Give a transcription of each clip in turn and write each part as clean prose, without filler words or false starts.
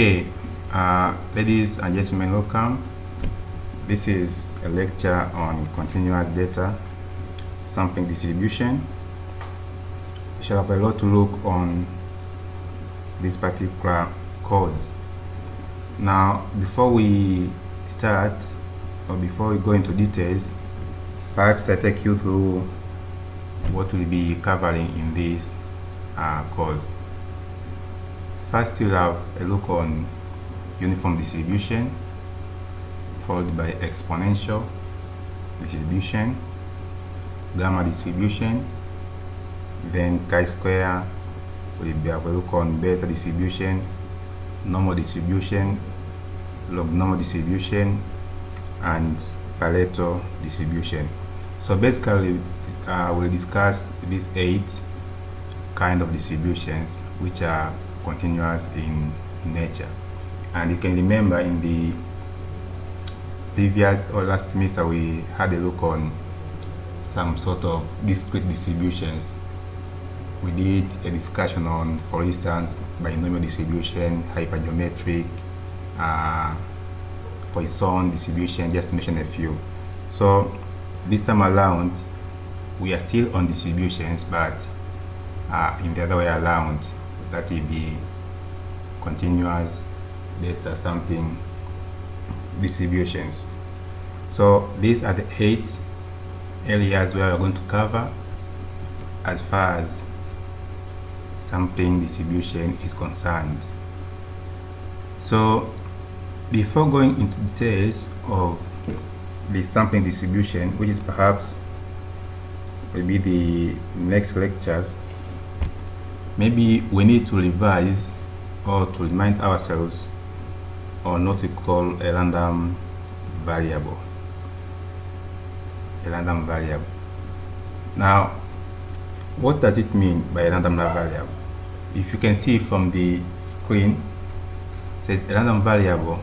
Hey, ladies and gentlemen, welcome. This is a lecture on continuous data sampling distribution. We shall have a lot to look on this particular course. Now, before we start, or before we go into details, perhaps I take you through what we'll be covering in this course. First, you'll have a look on uniform distribution, followed by exponential distribution, gamma distribution, then chi-square. We'll have a look on beta distribution, normal distribution, log-normal distribution, and Pareto distribution. So basically, we'll discuss these 8 kind of distributions which are continuous in nature. And you can remember in the previous or last semester we had a look on some sort of discrete distributions. We did a discussion on, for instance, binomial distribution, hypergeometric, Poisson distribution, just to mention a few. So this time around we are still on distributions, but in the other way around, that will be continuous data sampling distributions. So these are the 8 areas where we're going to cover as far as sampling distribution is concerned. So before going into details of the sampling distribution, which is perhaps will be the next lectures, maybe we need to revise or to remind ourselves on what we call a random variable. A random variable. Now, what does it mean by a random variable? If you can see from the screen, it says a random variable.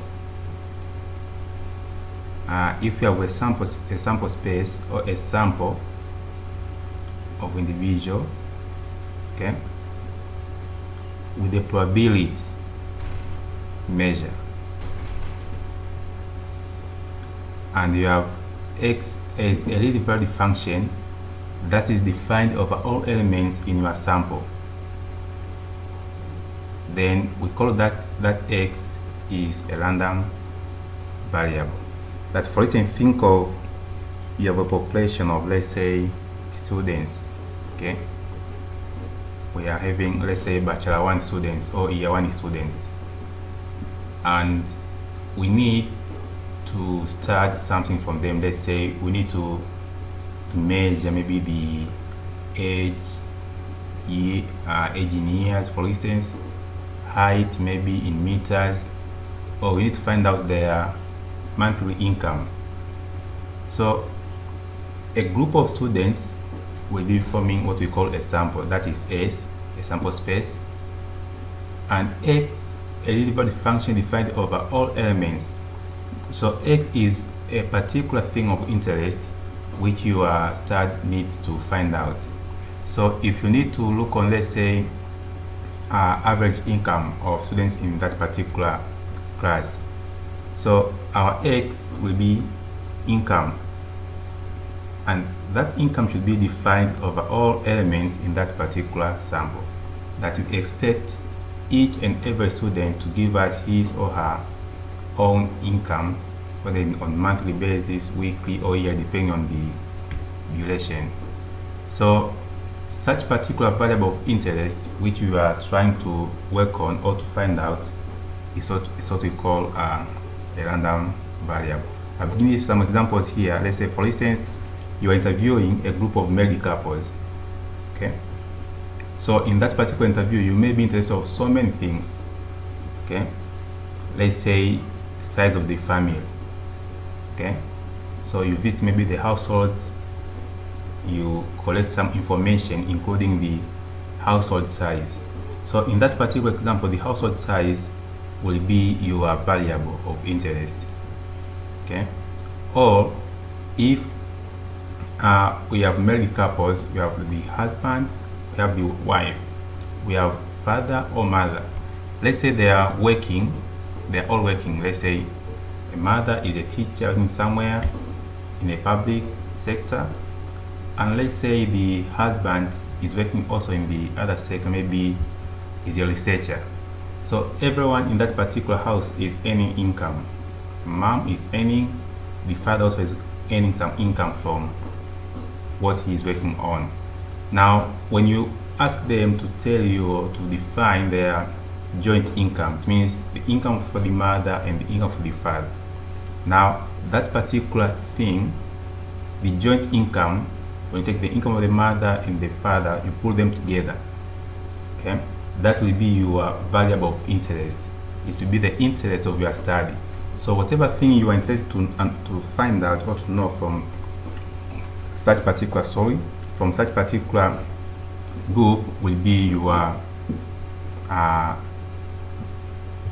If you have a sample space or a sample of individual, okay, with a probability measure, and you have x as a real value function that is defined over all elements in your sample, then we call that x is a random variable. That, for instance, think of you have a population of, let's say, students, okay? We are having, let's say, bachelor 1 students or year 1 students, and we need to start something from them. Let's say we need to measure maybe the age in years, for instance, height maybe in meters, or we need to find out their monthly income. So a group of students will be forming what we call a sample, that is S, a sample space, and X, a real value function defined over all elements. So X is a particular thing of interest which your study needs to find out. So if you need to look on, let's say, average income of students in that particular class, so our X will be income, and that income should be defined over all elements in that particular sample. That you expect each and every student to give us his or her own income, whether on monthly basis, weekly, or year, depending on the duration. So such particular variable of interest which we are trying to work on or to find out is what we call a random variable. I'll give you some examples here. Let's say, for instance, you are interviewing a group of married couples, okay? So in that particular interview, you may be interested in so many things, okay? Let's say size of the family, okay? So you visit maybe the households, you collect some information including the household size. So in that particular example, the household size will be your variable of interest, okay? Or if we have married couples, we have the husband, have the wife, we have father or mother. Let's say they are working they're all working. Let's say a mother is a teacher working somewhere in a public sector, and let's say the husband is working also in the other sector, maybe is a researcher. So everyone in that particular house is earning income. Mom is earning, the father also is earning some income from what he is working on. Now, when you ask them to tell you or to define their joint income, it means the income for the mother and the income for the father. Now, that particular thing, the joint income, when you take the income of the mother and the father, you put them together. Okay, that will be your variable of interest. It will be the interest of your study. So whatever thing you are interested to find out or to know from such particular story, from such particular group, will be your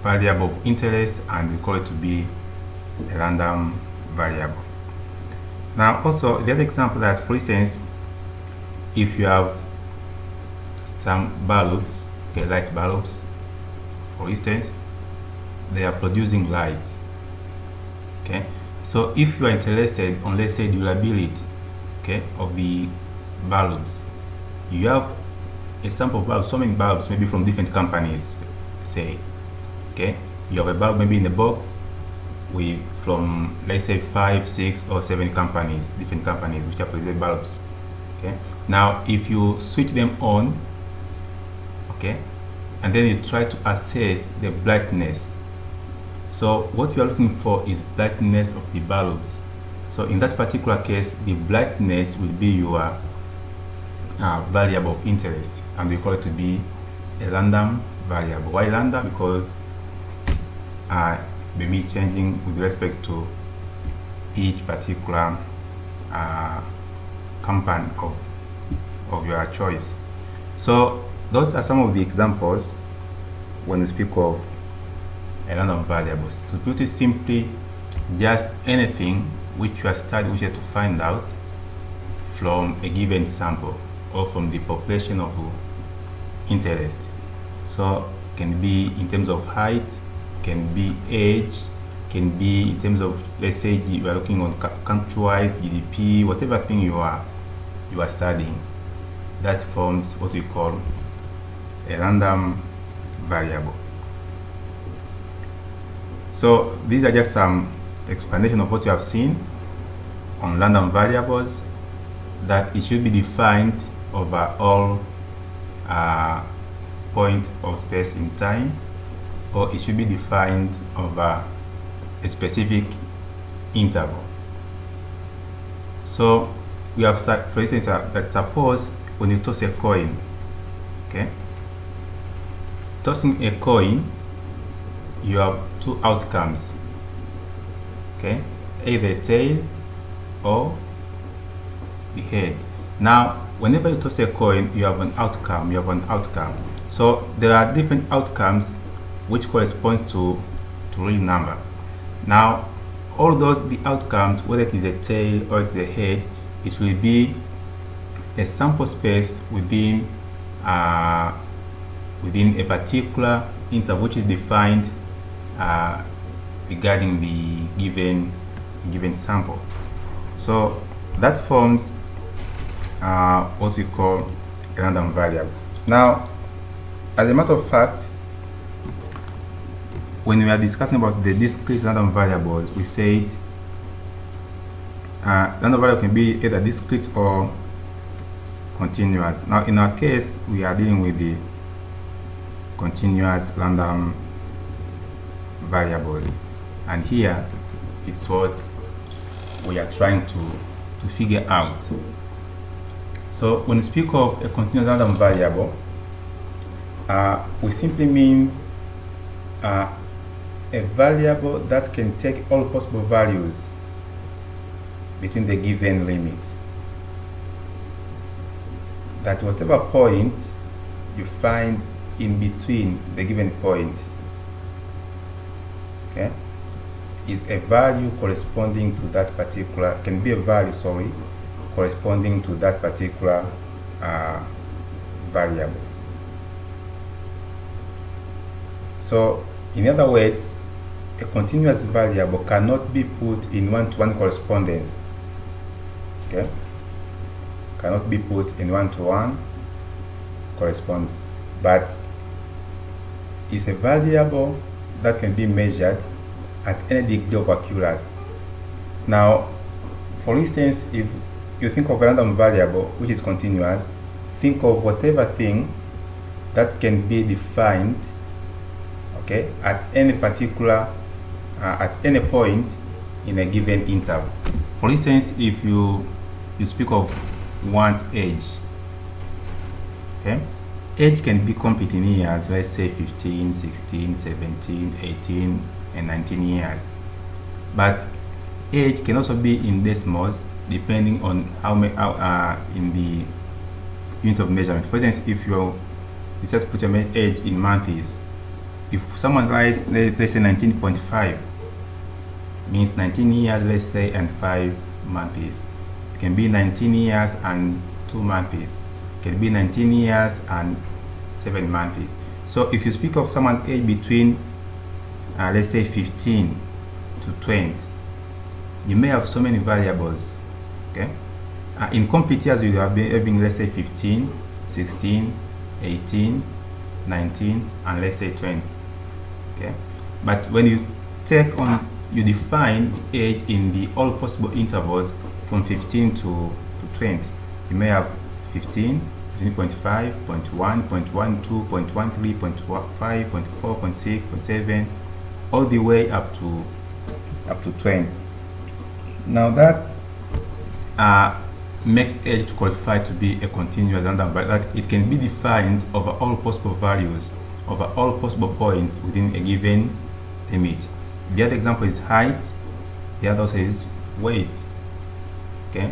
variable of interest, and we call it to be a random variable. Now also the other example that, for instance, if you have some bulbs, okay, light bulbs, for instance, they are producing light. Okay, so if you are interested on, let's say, durability, okay, of the bulbs, you have a sample of bulbs, so many bulbs, maybe from different companies, say, okay, you have a bulb maybe in a box with, from, let's say, 5, 6 or 7 companies, different companies which are producing bulbs. Okay, now if you switch them on, okay, and then you try to assess the brightness. So what you are looking for is brightness of the bulbs. So in that particular case, the brightness will be your variable of interest, and we call it to be a random variable. Why random? Because may be changing with respect to each particular company of your choice. So those are some of the examples when we speak of a random variables. To put it simply, just anything which you are studying, which you have to find out from a given sample or from the population of interest. So can be in terms of height, can be age, can be in terms of, let's say, you are looking on country-wise, GDP, whatever thing you are studying, that forms what we call a random variable. So these are just some explanation of what you have seen on random variables, that it should be defined over all points of space in time, or it should be defined over a specific interval. So we have, for instance, that suppose when you toss a coin, okay, tossing a coin, you have two outcomes, okay, either tail or the head. Now whenever you toss a coin, you have an outcome, so there are different outcomes which correspond to real number. Now all those, the outcomes, whether it is a tail or it's a head, it will be a sample space within within a particular interval which is defined regarding the given sample. So that forms what we call a random variable. Now, as a matter of fact, when we are discussing about the discrete random variables, we said random variable can be either discrete or continuous. Now in our case, we are dealing with the continuous random variables, and here it's what we are trying to figure out. So when we speak of a continuous random variable, we simply mean a variable that can take all possible values between the given limit. That whatever point you find in between the given point, okay, is a value corresponding to that particular, can be a value, sorry, corresponding to that particular variable. So in other words, a continuous variable cannot be put in one-to-one correspondence. Okay, cannot be put in one-to-one correspondence, but is a variable that can be measured at any degree of accuracy. Now, for instance, if you think of a random variable which is continuous, think of whatever thing that can be defined, okay, at any particular at any point in a given interval. For instance, if you speak of one age, okay, age can be complete in years, let's say 15, 16, 17, 18, and 19 years. But age can also be in decimals depending on how many in the unit of measurement. For instance, if you decide to put your age in months, if someone writes, let's say 19.5, means 19 years, let's say, and 5 months. It can be 19 years and 2 months. It can be 19 years and 7 months. So if you speak of someone's age between, let's say, 15 to 20, you may have so many variables. Okay, in complete years, you have been having, let's say, 15, 16, 18, 19, and let's say 20. Okay, but when you take on, you define the age in the all possible intervals from 15 to 20. You may have 15, 15.5, 0.1, 0.12, 0.13, 0.5, 0.4, 0.6, 0.7, all the way up to 20. Now that makes age to qualify to be a continuous random variable. That it can be defined over all possible values, over all possible points within a given limit. The other example is height. The other also is weight. Okay,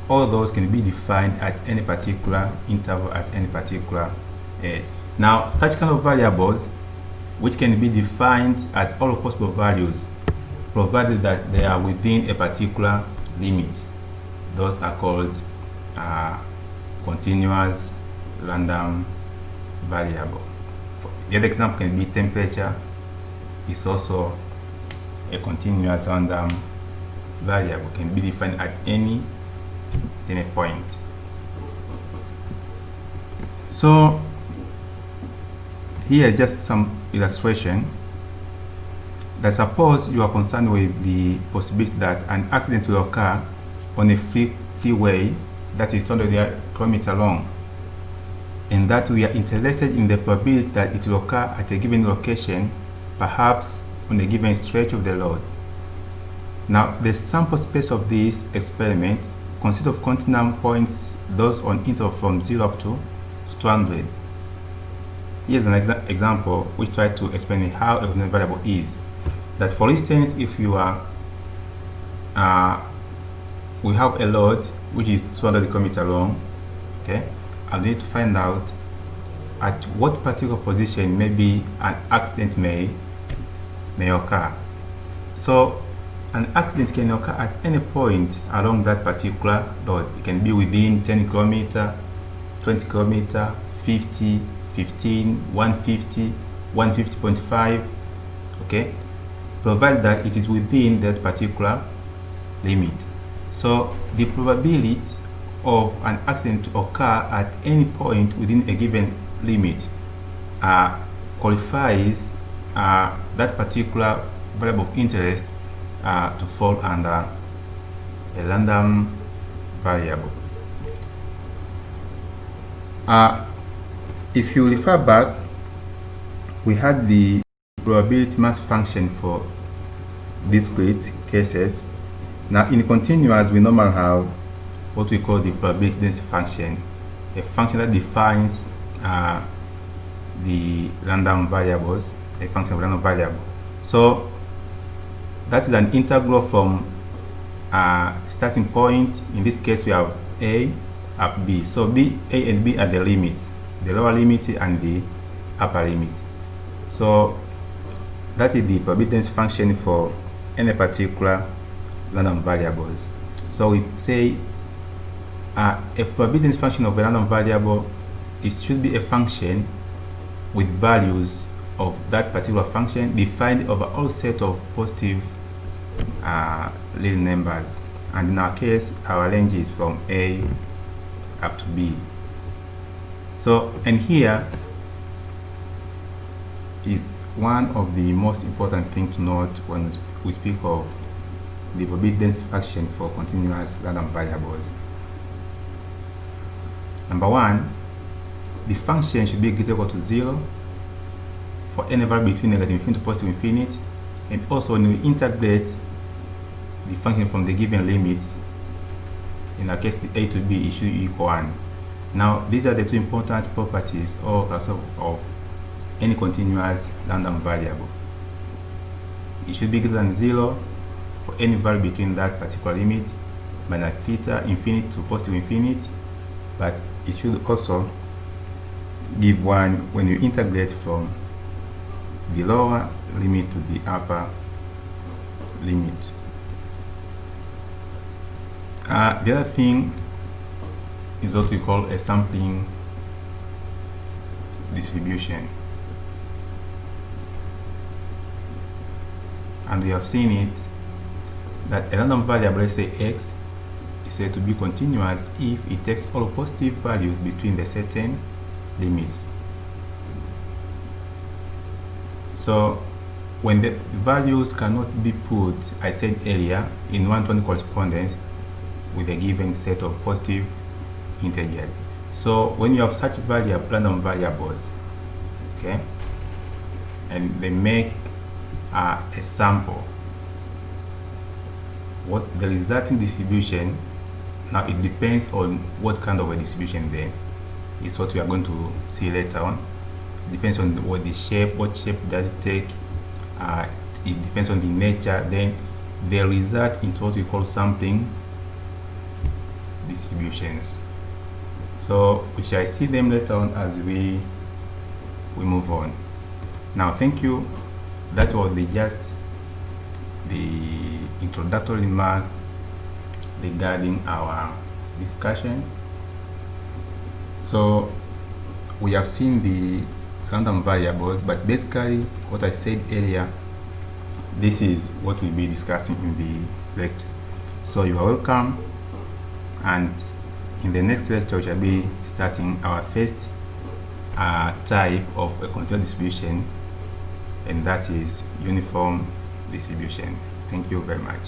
all those can be defined at any particular interval, at any particular age. Now, such kind of variables which can be defined at all possible values, provided that they are within a particular limit, those are called continuous random variable. The other example can be temperature. Is also a continuous random variable, can be defined at any point. So here just some illustration. That suppose you are concerned with the possibility that an accident will occur on a freeway that is 200 kilometers long, and that we are interested in the probability that it will occur at a given location, perhaps on a given stretch of the road. Now, the sample space of this experiment consists of continuum points, those on interval from 0 up to 200. Here's an example which tries to explain how a continuous variable is. That, for instance, if you are, we have a road which is 200 kilometers long, okay, and we need to find out at what particular position maybe an accident may occur. So an accident can occur at any point along that particular road. It can be within 10 kilometers, 20 kilometers, 50, 15, 150, 150.5, okay, provided that it is within that particular limit. So the probability of an accident to occur at any point within a given limit qualifies that particular variable of interest to fall under a random variable. If you refer back, we had the probability mass function for discrete cases. Now in continuous, we normally have what we call the probability density function, a function that defines the random variables, a function of random variable. So that is an integral from starting point. In this case, we have a up b. So b, a and b are the limits, the lower limit and the upper limit. So that is the probability density function for any particular random variables. So we say a probability density function of a random variable, it should be a function with values of that particular function define the overall set of positive real numbers, and in our case our range is from A up to B. So, and here is one of the most important things to note when we speak of the probability density function for continuous random variables. Number one, the function should be greater or equal to 0 for any value between negative infinity to positive infinity, and also when we integrate the function from the given limits, in our case the A to B, it should equal 1. Now these are the two important properties of any continuous random variable. It should be greater than 0 for any value between that particular limit, minus theta infinity to positive infinity, but it should also give 1 when you integrate from the lower limit to the upper limit. The other thing is what we call a sampling distribution, and we have seen it that a random variable, let's say x, is said to be continuous if it takes all positive values between the certain limits. So when the values cannot be put, I said earlier, in one-to-one correspondence with a given set of positive integers. So when you have such random variables, okay, and they make a sample, what the resulting distribution, now it depends on what kind of a distribution then is what we are going to see later on. It depends on what shape does it take, it depends on the nature, then they result into what we call sampling distributions. So we shall see them later on as we move on. Now thank you. That was just the introductory remark regarding our discussion. So we have seen the random variables, but basically what I said earlier, this is what we'll be discussing in the lecture. So you are welcome, and in the next lecture we shall be starting our first type of a continuous distribution, and that is uniform distribution. Thank you very much.